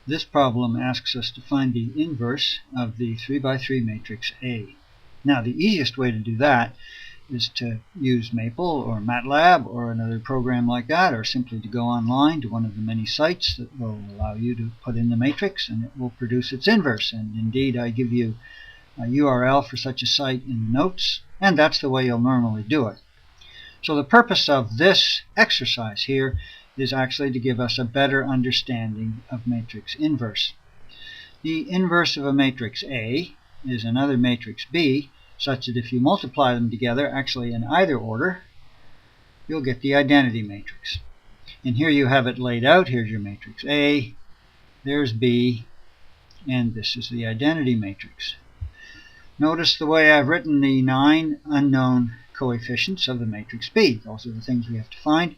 This problem asks us to find the inverse of the 3 by 3 matrix A. Now, the easiest way to do that is to use Maple or MATLAB or another program like that, or simply to go online to one of the many sites that will allow you to put in the matrix and it will produce its inverse. And indeed, I give you a URL for such a site in the notes, and that's the way you'll normally do it. So the purpose of this exercise here is actually to give us a better understanding of matrix inverse. The inverse of a matrix A is another matrix B, such that if you multiply them together, actually in either order, you'll get the identity matrix. And here you have it laid out. Here's your matrix A, there's B, and this is the identity matrix. Notice the way I've written the 9 unknown coefficients of the matrix B. Those are the things we have to find.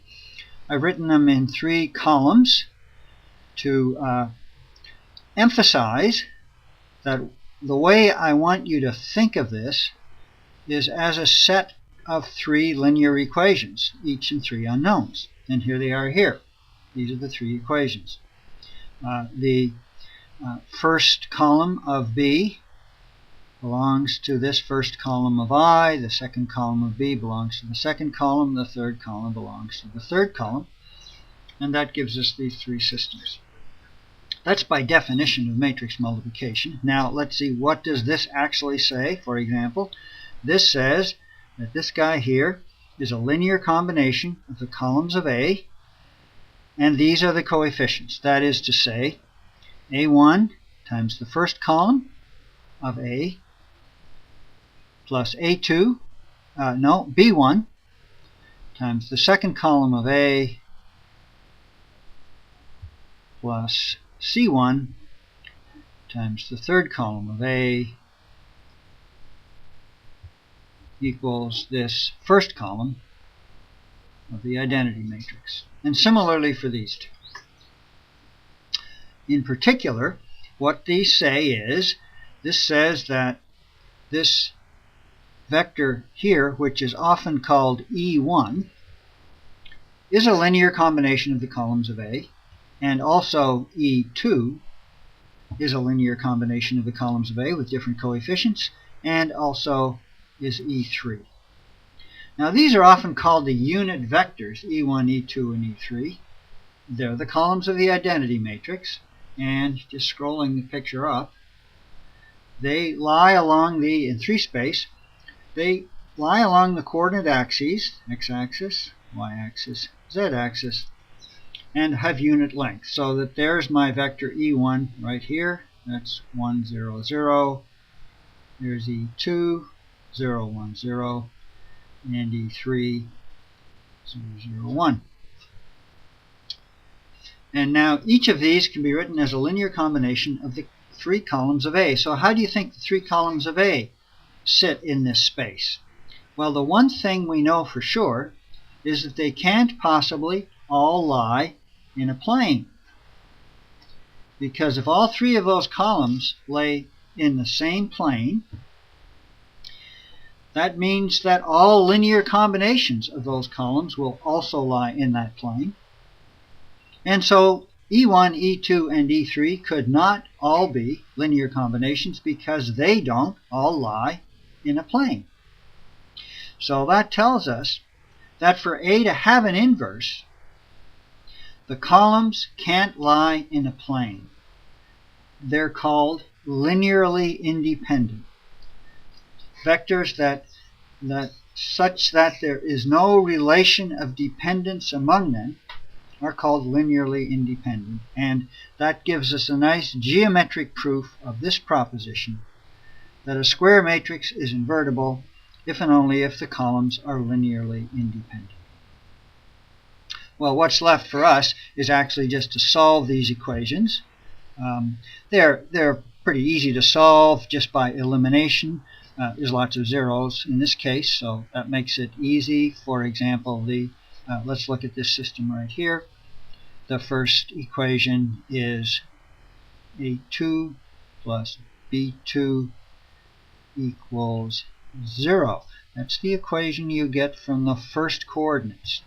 I've written them in 3 columns to emphasize that the way I want you to think of this is as a set of 3 linear equations, each in 3 unknowns. And here they are here. These are the 3 equations. The first column of B belongs to this first column of I, the second column of B belongs to the second column, the third column belongs to the third column, and that gives us these 3 systems. That's by definition of matrix multiplication. Now let's see, what does this actually say? For example, this says that this guy here is a linear combination of the columns of A, and these are the coefficients. That is to say, A1 times the first column of A plus B1 times the second column of A plus C1 times the third column of A equals this first column of the identity matrix. And similarly for these two. In particular, what these say is, this says that this vector here, which is often called E1, is a linear combination of the columns of A, and also E2 is a linear combination of the columns of A with different coefficients, and also is E3. Now these are often called the unit vectors, E1, E2, and E3. They're the columns of the identity matrix, and just scrolling the picture up, they lie along the, in 3 space, they lie along the coordinate axes, x-axis, y-axis, z-axis, and have unit length. So that there's my vector E1 right here. That's 1, 0, 0. There's E2, 0, 1, 0. And E3, 0, 0, 1. And now each of these can be written as a linear combination of the 3 columns of A. So how do you think the 3 columns of A sit in this space? Well, the one thing we know for sure is that they can't possibly all lie in a plane. Because if all 3 of those columns lay in the same plane, that means that all linear combinations of those columns will also lie in that plane. And so E1, E2, and E3 could not all be linear combinations because they don't all lie in a plane. So that tells us that for A to have an inverse, the columns can't lie in a plane. They're called linearly independent. Vectors that such that there is no relation of dependence among them are called linearly independent, and that gives us a nice geometric proof of this proposition, that a square matrix is invertible if and only if the columns are linearly independent. Well, what's left for us is actually just to solve these equations. They're pretty easy to solve just by elimination. There's lots of zeros in this case, so that makes it easy. For example, let's look at this system right here. The first equation is A2 plus B2 equals 0. That's the equation you get from the first coordinates.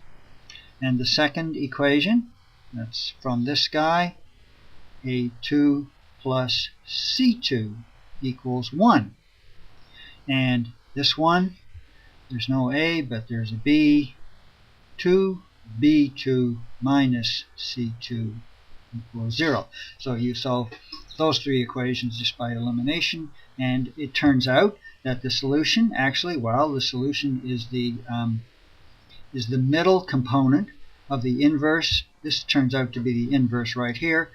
And the second equation, that's from this guy, A2 plus C2 equals 1. And this one, there's no A, but there's a B. 2B2 minus C2 equals 0. So you solve those three equations just by elimination, and it turns out that the solution actually, well, the solution is the middle component of the inverse. This turns out to be the inverse right here.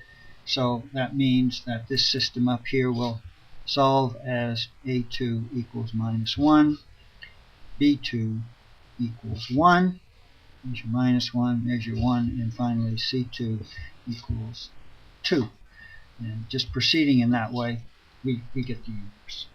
So that means that this system up here will solve as A2 equals minus 1, B2 equals 1, there's your minus 1, there's your 1, and finally C2 equals 2. And just proceeding in that way, we get the inverse.